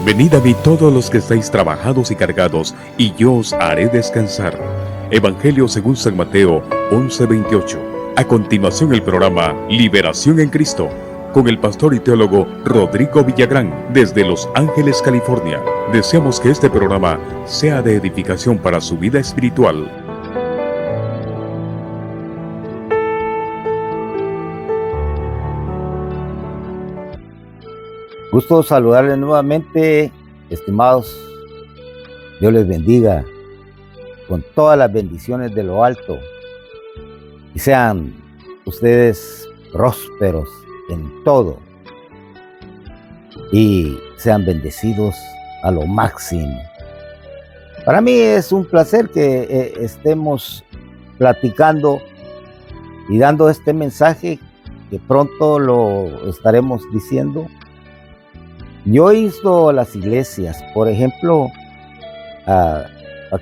Venid a mí todos los que estáis trabajados y cargados, y yo os haré descansar. Evangelio según San Mateo 11:28. A continuación el programa Liberación en Cristo, con el pastor y teólogo Rodrigo Villagrán, desde Los Ángeles, California. Deseamos que este programa sea de edificación para su vida espiritual. Gusto saludarles nuevamente, estimados. Dios les bendiga con todas las bendiciones de lo alto y sean ustedes prósperos en todo y sean bendecidos a lo máximo. Para mí es un placer que estemos platicando y dando este mensaje que pronto lo estaremos diciendo. Yo he visto las iglesias, por ejemplo, a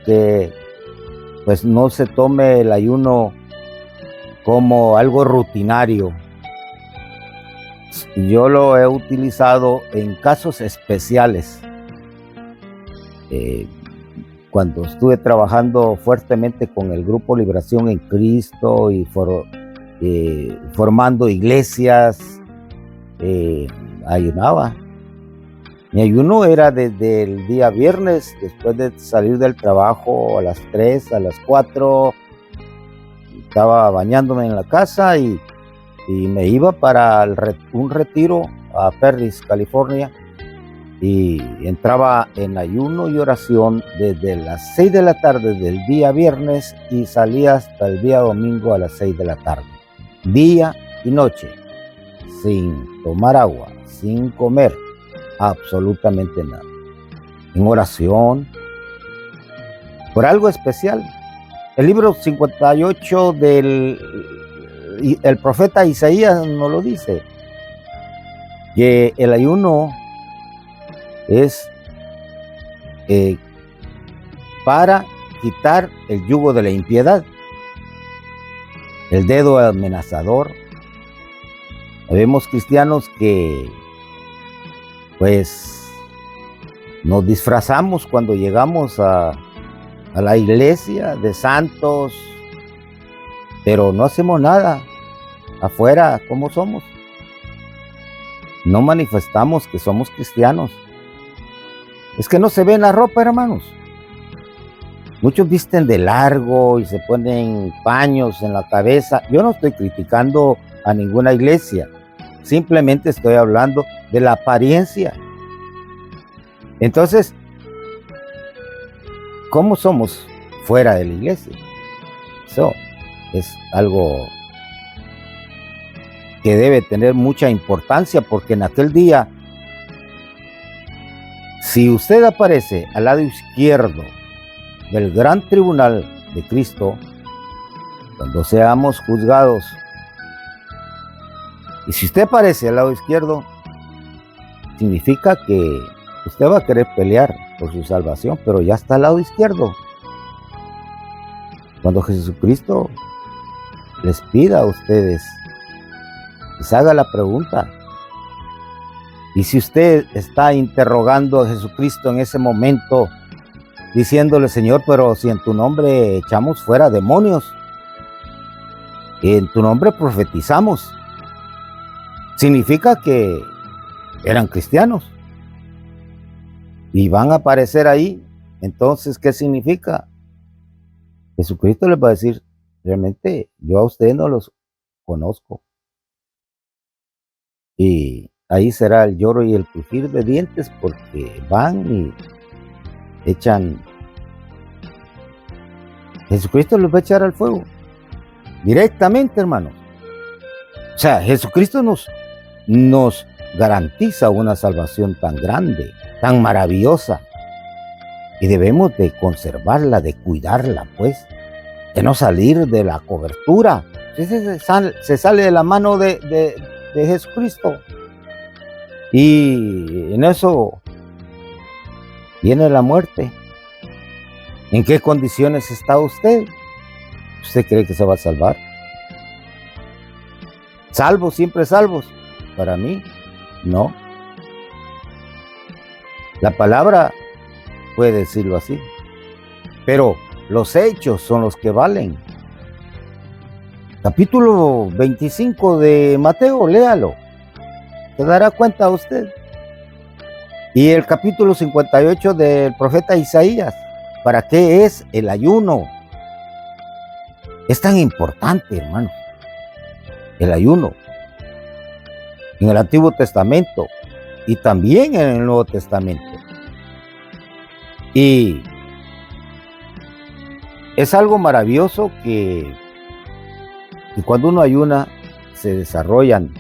que pues no se tome el ayuno como algo rutinario. Yo lo he utilizado en casos especiales. Cuando estuve trabajando fuertemente con el Grupo Liberación en Cristo y formando iglesias, ayunaba. Mi ayuno era desde el día viernes, después de salir del trabajo a las 3, a las 4, estaba bañándome en la casa y me iba para un retiro a Perris, California, y entraba en ayuno y oración desde las 6 de la tarde del día viernes y salía hasta el día domingo a las 6 de la tarde, día y noche, sin tomar agua, sin comer absolutamente nada, en oración por algo especial. El libro 58 del el profeta Isaías nos lo dice, que el ayuno es para quitar el yugo de la impiedad, el dedo amenazador. Vemos cristianos que pues nos disfrazamos cuando llegamos a la iglesia de santos, pero no hacemos nada afuera. ¿Cómo somos? No manifestamos que somos cristianos. Es que no se ve en la ropa, hermanos. Muchos visten de largo y se ponen paños en la cabeza. Yo no estoy criticando a ninguna iglesia. Simplemente estoy hablando de la apariencia. Entonces, ¿cómo somos fuera de la iglesia? Eso es algo que debe tener mucha importancia, porque en aquel día, si usted aparece al lado izquierdo del gran tribunal de Cristo, cuando seamos juzgados, y si usted aparece al lado izquierdo, significa que usted va a querer pelear por su salvación, pero ya está al lado izquierdo. Cuando Jesucristo les pida a ustedes, les haga la pregunta, y si usted está interrogando a Jesucristo en ese momento, diciéndole: Señor, pero si en tu nombre echamos fuera demonios, en tu nombre profetizamos, significa que eran cristianos y van a aparecer ahí. Entonces, ¿qué significa? Jesucristo les va a decir: realmente yo a ustedes no los conozco. Y ahí será el lloro y el crujir de dientes, porque van y echan. Jesucristo los va a echar al fuego directamente, hermanos. O sea, Jesucristo nos garantiza una salvación tan grande, tan maravillosa, y debemos de conservarla, de cuidarla, pues, de no salir de la cobertura. Se sale de la mano de Jesucristo, y en eso viene la muerte. ¿En qué condiciones está usted? ¿Usted cree que se va a salvar? ¿Salvos, siempre salvos? Para mí, no. La palabra puede decirlo así, pero los hechos son los que valen. Capítulo 25 de Mateo, léalo, se dará cuenta usted. Y el capítulo 58 del profeta Isaías. ¿Para qué es el ayuno? Es tan importante, hermano, el ayuno en el Antiguo Testamento y también en el Nuevo Testamento. Y es algo maravilloso que cuando uno ayuna se desarrollan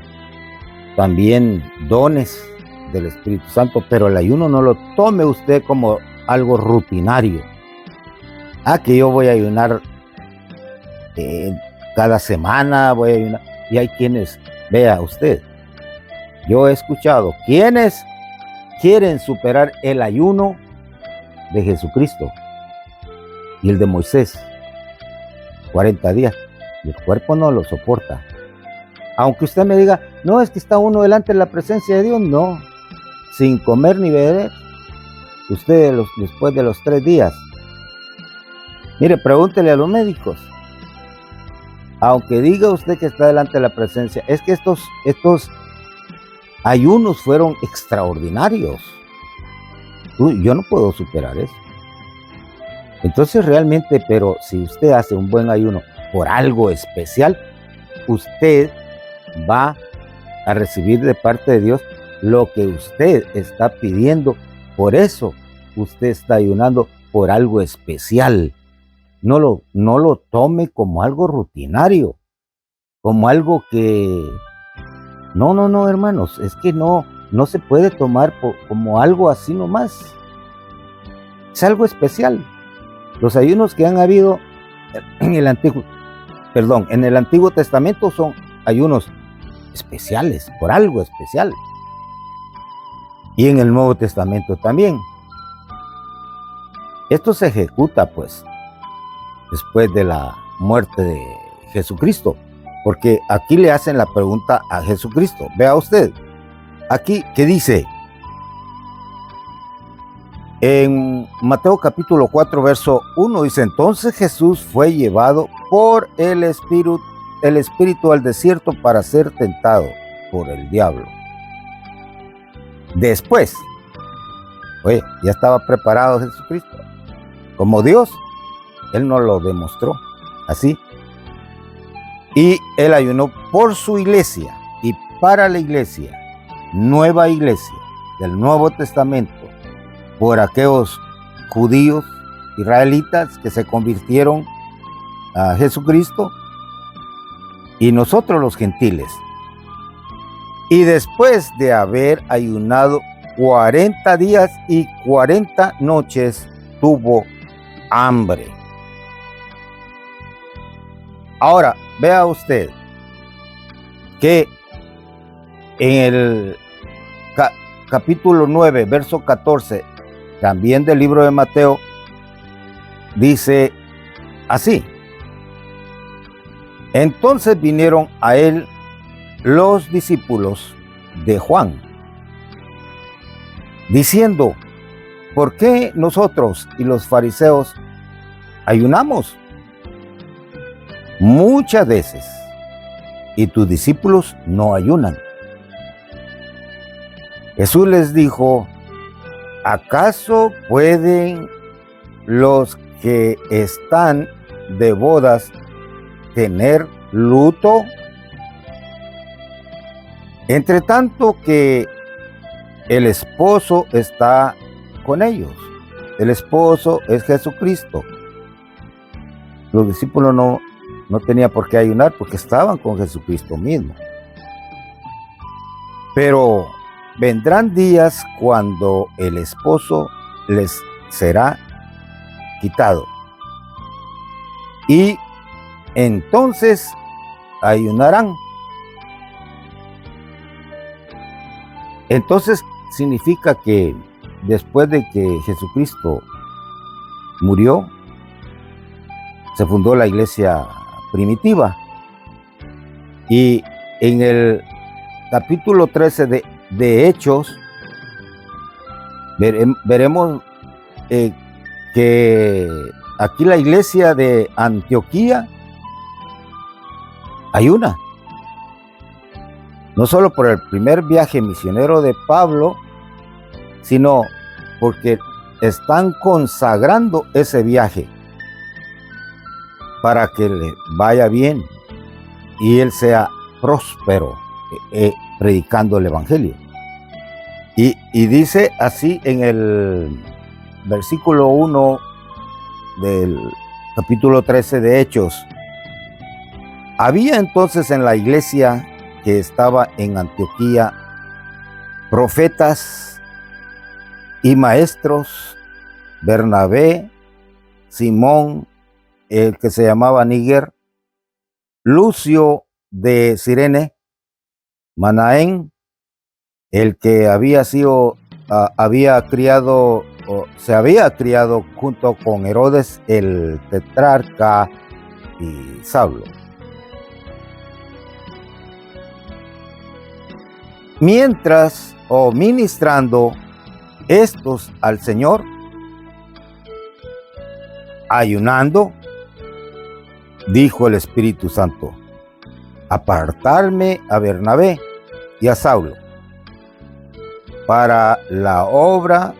también dones del Espíritu Santo, pero el ayuno no lo tome usted como algo rutinario. Que yo voy a ayunar cada semana, voy a ayunar. Y hay quienes, vea usted, yo he escuchado quienes quieren superar el ayuno de Jesucristo y el de Moisés, 40 días, y el cuerpo no lo soporta. Aunque usted me diga, no, es que está uno delante de la presencia de Dios, no, sin comer ni beber, usted después de los 3 días, mire, pregúntele a los médicos, aunque diga usted que está delante de la presencia, es que estos ayunos fueron extraordinarios. Yo no puedo superar eso. Entonces realmente, pero si usted hace un buen ayuno por algo especial, usted va a recibir de parte de Dios lo que usted está pidiendo. Por eso usted está ayunando por algo especial. No lo tome como algo rutinario, como algo que... No, hermanos, es que no se puede tomar como algo así nomás. Es algo especial. Los ayunos que han habido en el Antiguo Testamento son ayunos especiales, por algo especial. Y en el Nuevo Testamento también. Esto se ejecuta, pues, después de la muerte de Jesucristo. Porque aquí le hacen la pregunta a Jesucristo. Vea usted, aquí que dice, en Mateo capítulo 4, verso 1, dice, entonces Jesús fue llevado por el Espíritu al desierto para ser tentado por el diablo. Después, ya estaba preparado Jesucristo. Como Dios, Él nos lo demostró así. Y Él ayunó por su iglesia y para la iglesia, nueva iglesia del Nuevo Testamento, por aquellos judíos, israelitas que se convirtieron a Jesucristo y nosotros los gentiles. Y después de haber ayunado 40 días y 40 noches, tuvo hambre. Ahora, vea usted que en el capítulo 9, verso 14, también del libro de Mateo, dice así: entonces vinieron a él los discípulos de Juan, diciendo, ¿por qué nosotros y los fariseos ayunamos muchas veces y tus discípulos no ayunan? Jesús les dijo, ¿acaso pueden los que están de bodas tener luto? Entre tanto que el esposo está con ellos. El esposo es Jesucristo. Los discípulos no tenían por qué ayunar porque estaban con Jesucristo mismo. Pero vendrán días cuando el esposo les será quitado. Y entonces ayunarán. Entonces significa que después de que Jesucristo murió, se fundó la iglesia primitiva. Y en el capítulo 13 de Hechos, Veremos que aquí la iglesia de Antioquía ayuna, no solo por el primer viaje misionero de Pablo, sino porque están consagrando ese viaje para que le vaya bien y él sea próspero predicando el evangelio. Y dice así en el versículo 1 del capítulo 13 de Hechos: había entonces en la iglesia que estaba en Antioquía profetas y maestros: Bernabé, Simón, el que se llamaba Níger, Lucio de Cirene, Manaén, el que se había criado junto con Herodes el tetrarca, y Saulo. Mientras ministrando estos al Señor, ayunando, dijo el Espíritu Santo: apartarme a Bernabé y a Saulo para la obra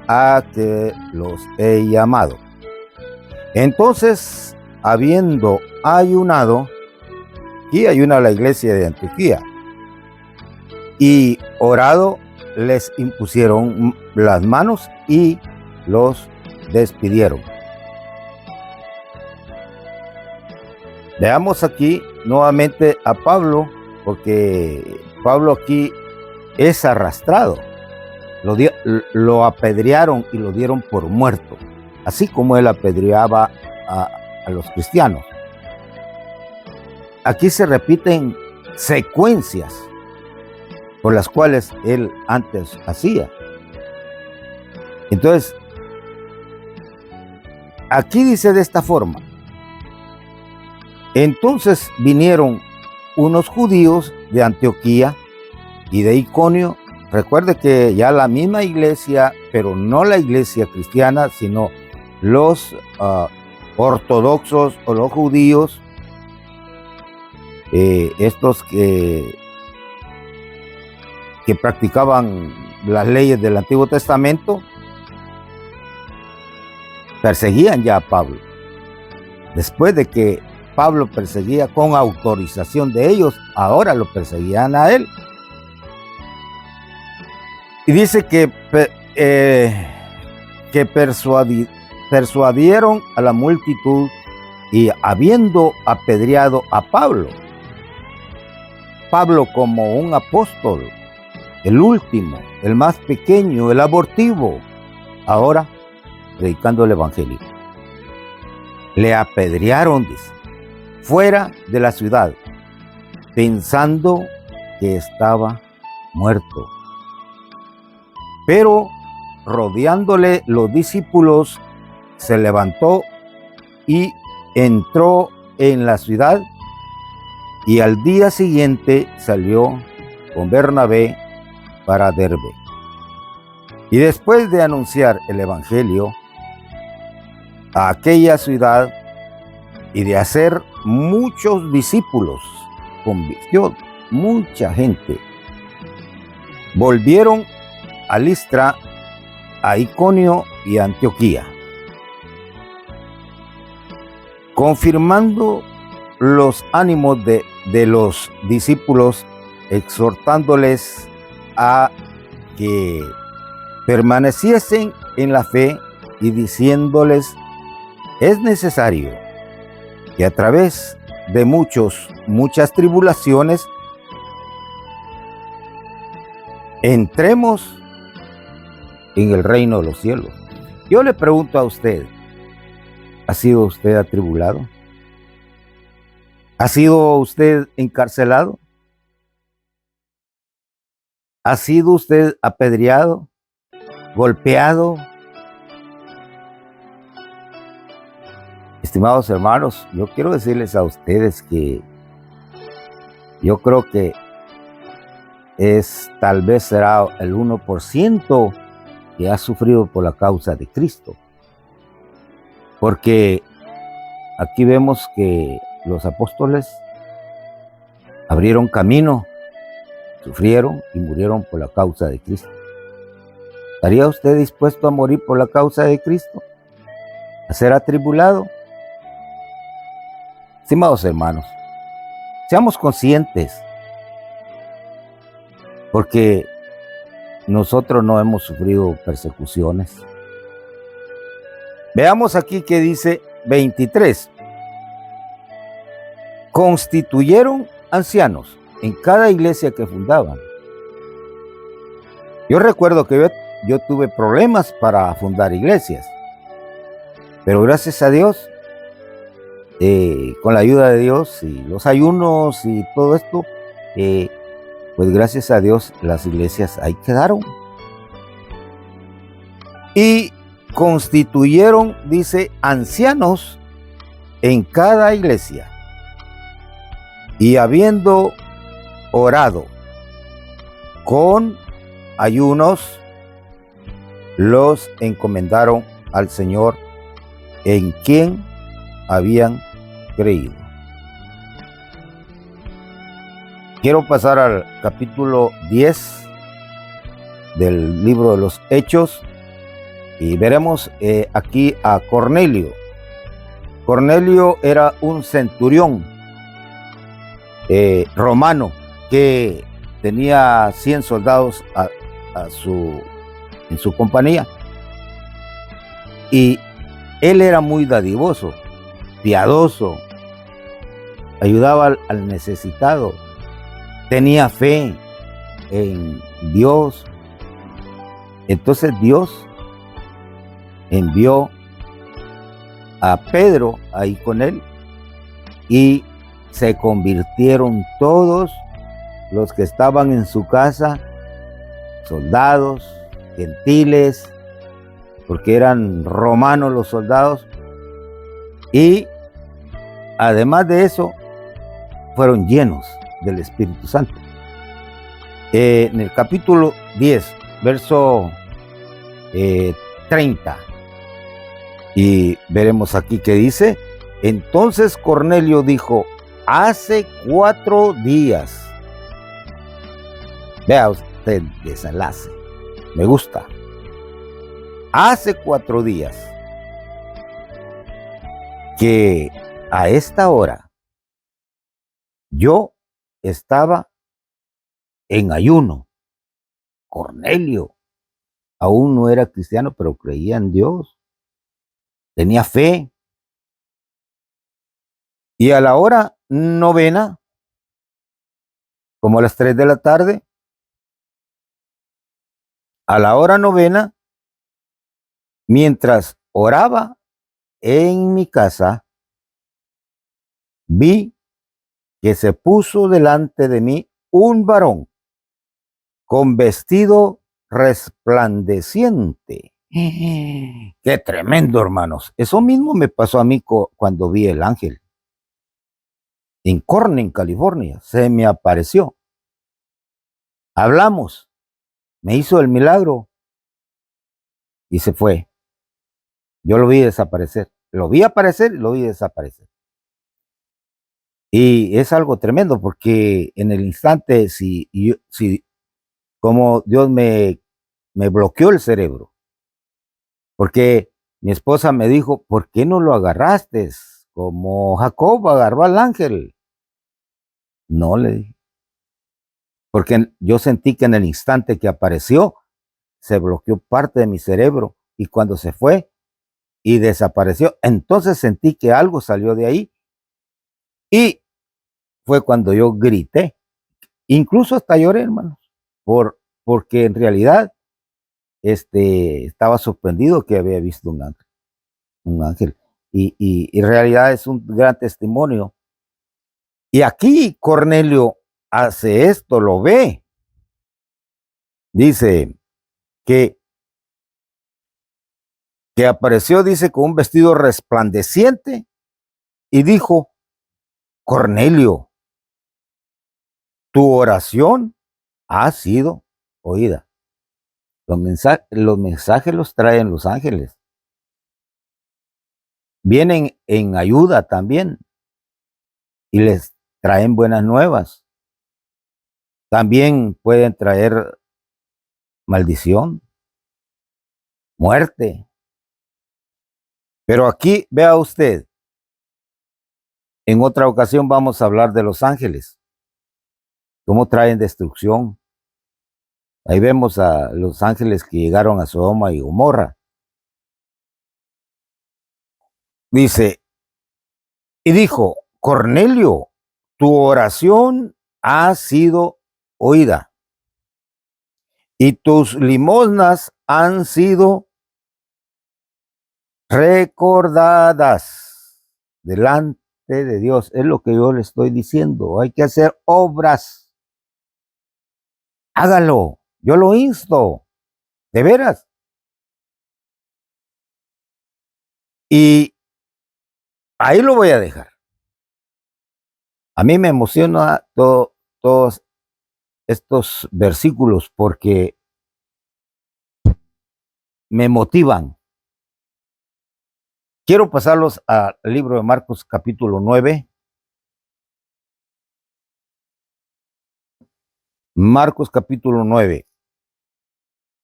a que los he llamado. Entonces, habiendo ayunado, y ayuna la iglesia de Antioquía, y orado, les impusieron las manos y los despidieron. Veamos aquí nuevamente a Pablo, porque Pablo aquí es arrastrado. Lo apedrearon y lo dieron por muerto, así como él apedreaba a los cristianos. Aquí se repiten secuencias por las cuales él antes hacía. Entonces, aquí dice de esta forma: entonces vinieron unos judíos de Antioquía y de Iconio. Recuerde que ya la misma iglesia, pero no la iglesia cristiana, sino los ortodoxos o los judíos, estos que practicaban las leyes del Antiguo Testamento, perseguían ya a Pablo. Después de que Pablo perseguía con autorización de ellos, ahora lo perseguían a él. Y dice que persuadieron a la multitud, y habiendo apedreado a Pablo como un apóstol, el último, el más pequeño, el abortivo, ahora predicando el evangelio, le apedrearon, dice, fuera de la ciudad, pensando que estaba muerto. Pero rodeándole los discípulos, se levantó y entró en la ciudad, y al día siguiente salió con Bernabé para Derbe. Y después de anunciar el evangelio a aquella ciudad y de hacer muchos discípulos, convirtió mucha gente, volvieron a Listra, a Iconio y a Antioquía, confirmando los ánimos de los discípulos, exhortándoles a que permaneciesen en la fe y diciéndoles: es necesario que a través de muchas tribulaciones entremos en el reino de los cielos. Yo le pregunto a usted: ¿ha sido usted atribulado? ¿Ha sido usted encarcelado? ¿Ha sido usted apedreado, golpeado? Estimados hermanos, yo quiero decirles a ustedes que yo creo que tal vez será el 1% que ha sufrido por la causa de Cristo. Porque aquí vemos que los apóstoles abrieron camino, sufrieron y murieron por la causa de Cristo. ¿Estaría usted dispuesto a morir por la causa de Cristo? ¿A ser atribulado? Estimados hermanos, seamos conscientes, porque nosotros no hemos sufrido persecuciones. Veamos aquí que dice 23. Constituyeron ancianos en cada iglesia que fundaban. Yo recuerdo que yo tuve problemas para fundar iglesias, pero gracias a Dios, con la ayuda de Dios y los ayunos y todo esto, pues gracias a Dios las iglesias ahí quedaron. Y constituyeron, dice, ancianos en cada iglesia. Y habiendo orado con ayunos, los encomendaron al Señor en quien habían creído. Quiero pasar al capítulo 10 del libro de los Hechos y veremos aquí a Cornelio. Cornelio era un centurión romano que tenía 100 soldados en su compañía, y él era muy dadivoso, piadoso, ayudaba al necesitado, tenía fe en Dios. Entonces Dios envió a Pedro ahí con él y se convirtieron todos los que estaban en su casa, soldados, gentiles, porque eran romanos los soldados, y además de eso fueron llenos del Espíritu Santo. En el capítulo 10, verso 30, y veremos aquí que dice: entonces Cornelio dijo, hace 4 días. Vea usted el desenlace, me gusta. Hace 4 días que a esta hora yo estaba en ayuno. Cornelio aún no era cristiano, pero creía en Dios, tenía fe. Y a la hora novena, como a las 3 de la tarde, a la hora novena, mientras oraba en mi casa, vi que se puso delante de mí un varón con vestido resplandeciente. Qué tremendo, hermanos. Eso mismo me pasó a mí cuando vi el ángel. En Corning, California, se me apareció. Hablamos, me hizo el milagro y se fue. Yo lo vi desaparecer. Lo vi aparecer y lo vi desaparecer. Y es algo tremendo porque en el instante, si como Dios me bloqueó el cerebro, porque mi esposa me dijo, ¿por qué no lo agarraste? Como Jacob agarró al ángel. No, le dije, porque yo sentí que en el instante que apareció, se bloqueó parte de mi cerebro, y cuando se fue y desapareció, entonces sentí que algo salió de ahí, y fue cuando yo grité, incluso hasta lloré, hermanos, porque en realidad estaba sorprendido que había visto un ángel, y en realidad es un gran testimonio. Y aquí Cornelio hace esto, lo ve. Dice que apareció, dice, con un vestido resplandeciente, y dijo, Cornelio, tu oración ha sido oída. Los mensajes los traen los ángeles. Vienen en ayuda también y les traen buenas nuevas. También pueden traer maldición, muerte. Pero aquí, vea usted, en otra ocasión vamos a hablar de los ángeles, cómo traen destrucción. Ahí vemos a los ángeles que llegaron a Sodoma y Gomorra. Dice, y dijo, Cornelio, tu oración ha sido oída y tus limosnas han sido recordadas delante de Dios. Es lo que yo le estoy diciendo. Hay que hacer obras. Hágalo. Yo lo insto. De veras. Y ahí lo voy a dejar. A mí me emociona todos estos versículos porque me motivan. Quiero pasarlos al libro de Marcos capítulo 9. Marcos capítulo 9,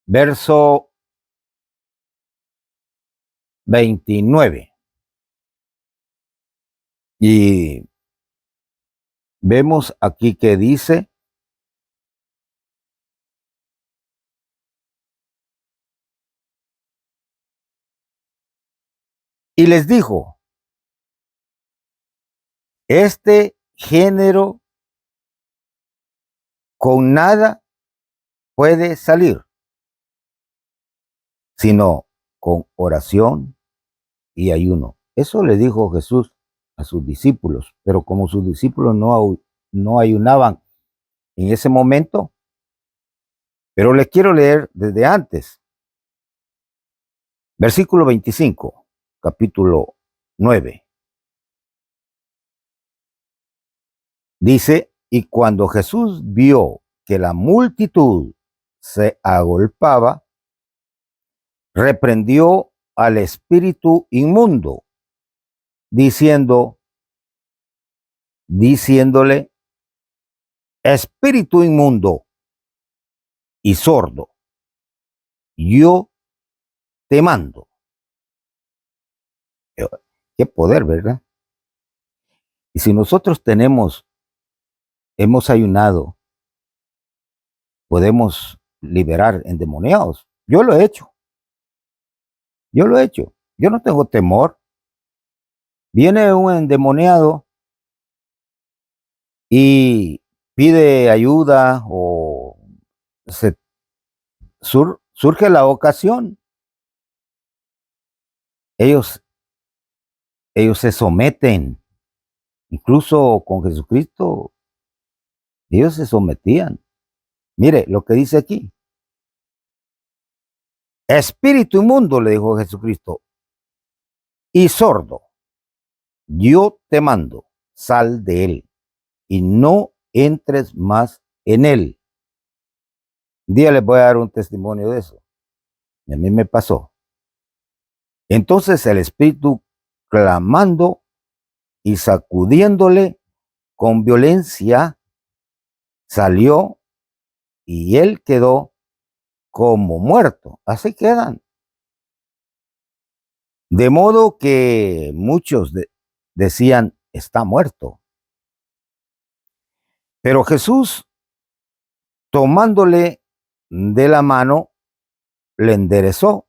verso 29. Y vemos aquí que dice, y les dijo, este género con nada puede salir, sino con oración y ayuno. Eso le dijo Jesús a sus discípulos, pero como sus discípulos no ayunaban en ese momento, pero les quiero leer desde antes. Versículo 25, capítulo 9. Dice, y cuando Jesús vio que la multitud se agolpaba, reprendió al espíritu inmundo, diciéndole, espíritu inmundo y sordo, yo te mando. Qué poder, ¿verdad? Y si nosotros hemos ayunado, podemos liberar endemoniados. Yo lo he hecho. Yo no tengo temor. Viene un endemoniado y pide ayuda o surge la ocasión. Ellos se someten. Incluso con Jesucristo, ellos se sometían. Mire lo que dice aquí. Espíritu inmundo, le dijo Jesucristo, y sordo, yo te mando, sal de él y no entres más en él. Un día les voy a dar un testimonio de eso. Y a mí me pasó. Entonces el espíritu, clamando y sacudiéndole con violencia, salió y él quedó como muerto. Así quedan. De modo que muchos decían, está muerto. Pero Jesús, tomándole de la mano, le enderezó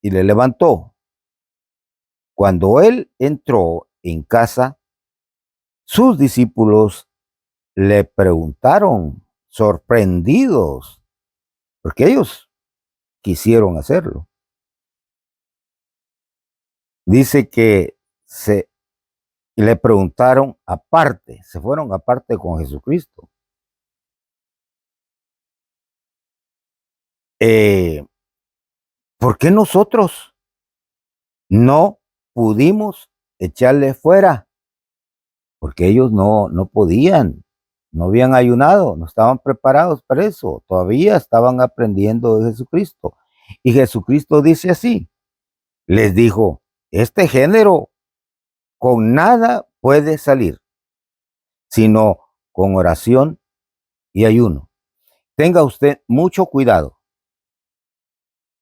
y le levantó. Cuando él entró en casa, sus discípulos le preguntaron, sorprendidos, porque ellos quisieron hacerlo. Dice que le preguntaron aparte, se fueron aparte con Jesucristo. ¿Por qué nosotros no pudimos echarle fuera? Porque ellos no podían. no habían ayunado, no estaban preparados para eso, todavía estaban aprendiendo de Jesucristo. Y Jesucristo dice así, les dijo, este género con nada puede salir, sino con oración y ayuno. Tenga usted mucho cuidado.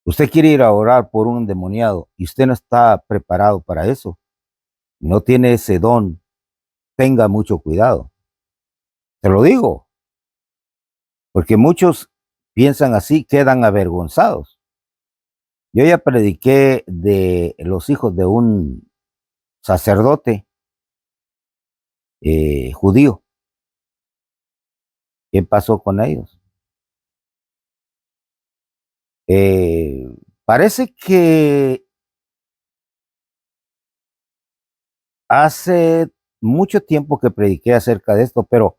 Usted quiere ir a orar por un endemoniado y usted no está preparado para eso, no tiene ese don, tenga mucho cuidado. Te lo digo, porque muchos piensan así, quedan avergonzados. Yo ya prediqué de los hijos de un sacerdote judío. ¿Qué pasó con ellos? Parece que hace mucho tiempo que prediqué acerca de esto, pero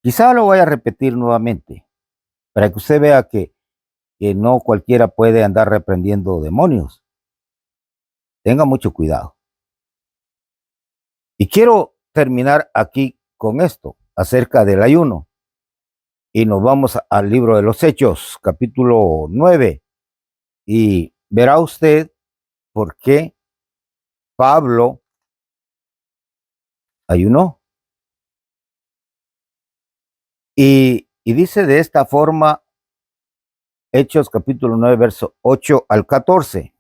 quizá lo voy a repetir nuevamente para que usted vea que no cualquiera puede andar reprendiendo demonios. Tenga mucho cuidado. Y quiero terminar aquí con esto acerca del ayuno. Y nos vamos al libro de los Hechos, capítulo 9. Y verá usted por qué Pablo ayunó. Y dice de esta forma, Hechos capítulo 9, verso 8 al 14.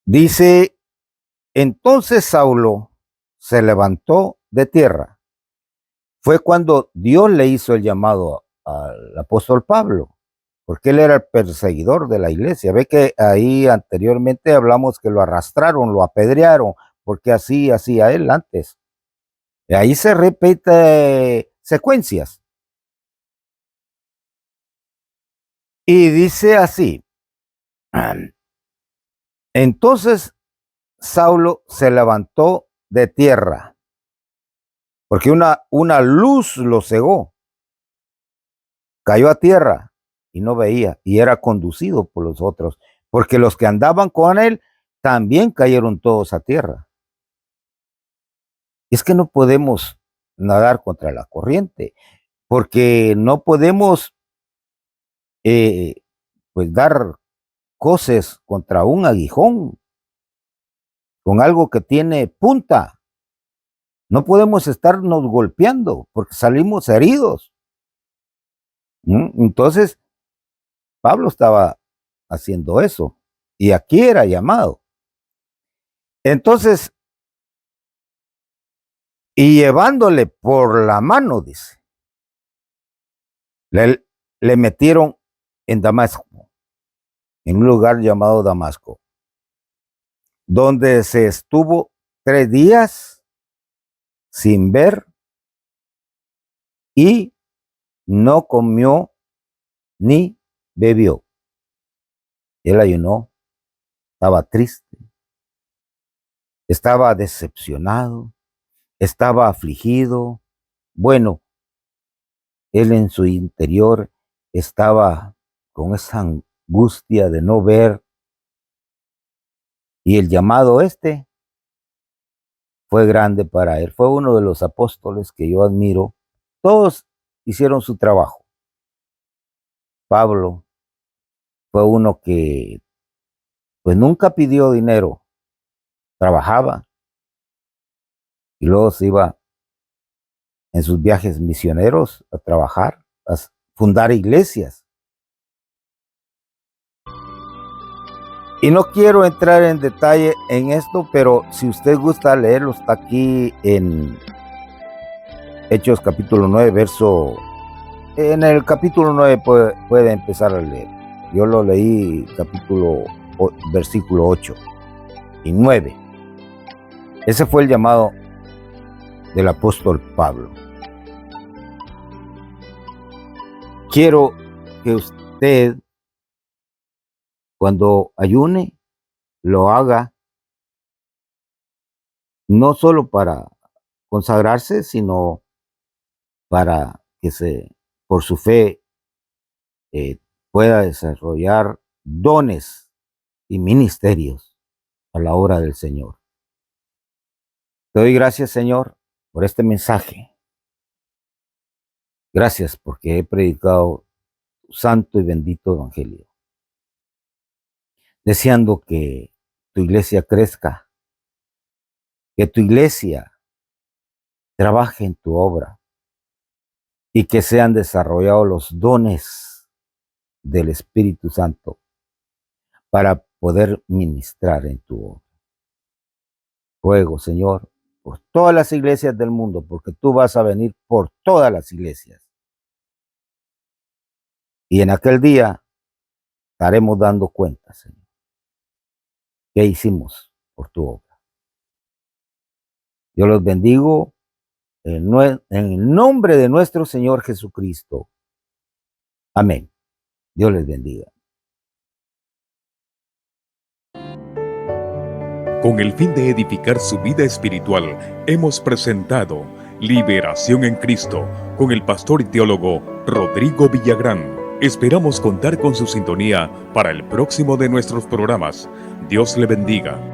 Dice, entonces Saulo se levantó de tierra. Fue cuando Dios le hizo el llamado al apóstol Pablo, porque él era el perseguidor de la iglesia. Ve que ahí anteriormente hablamos que lo arrastraron, lo apedrearon, porque así hacía él antes. Y ahí se repite secuencias. Y dice así, entonces Saulo se levantó de tierra, porque una luz lo cegó, cayó a tierra y no veía, y era conducido por los otros, porque los que andaban con él también cayeron todos a tierra. Es que no podemos nadar contra la corriente, porque no podemos eh, pues dar coces contra un aguijón, con algo que tiene punta. No podemos estarnos golpeando porque salimos heridos. Entonces, Pablo estaba haciendo eso y aquí era llamado. Entonces, y llevándole por la mano, dice, le metieron en Damasco, en un lugar llamado Damasco, donde se estuvo 3 días sin ver y no comió ni bebió. Él ayunó, estaba triste, estaba decepcionado, estaba afligido. Bueno, él en su interior estaba con esa angustia de no ver. Y el llamado fue grande para él. Fue uno de los apóstoles que yo admiro. Todos hicieron su trabajo. Pablo fue uno que pues nunca pidió dinero, trabajaba y luego se iba en sus viajes misioneros a trabajar, a fundar iglesias. Y no quiero entrar en detalle en esto, pero si usted gusta leerlo, está aquí en Hechos capítulo 9, verso... En el capítulo 9 puede empezar a leer. Yo lo leí versículo 8 y 9. Ese fue el llamado del apóstol Pablo. Quiero que usted, cuando ayune, lo haga no solo para consagrarse, sino para que por su fe pueda desarrollar dones y ministerios a la obra del Señor. Te doy gracias, Señor, por este mensaje. Gracias porque he predicado tu santo y bendito evangelio, deseando que tu iglesia crezca, que tu iglesia trabaje en tu obra y que sean desarrollados los dones del Espíritu Santo para poder ministrar en tu obra. Ruego, Señor, por todas las iglesias del mundo, porque tú vas a venir por todas las iglesias. Y en aquel día estaremos dando cuenta, Señor, qué hicimos por tu obra. Yo los bendigo en el nombre de nuestro Señor Jesucristo. Amén. Dios les bendiga. Con el fin de edificar su vida espiritual, hemos presentado Liberación en Cristo con el pastor y teólogo Rodrigo Villagrán. Esperamos contar con su sintonía para el próximo de nuestros programas. Dios le bendiga.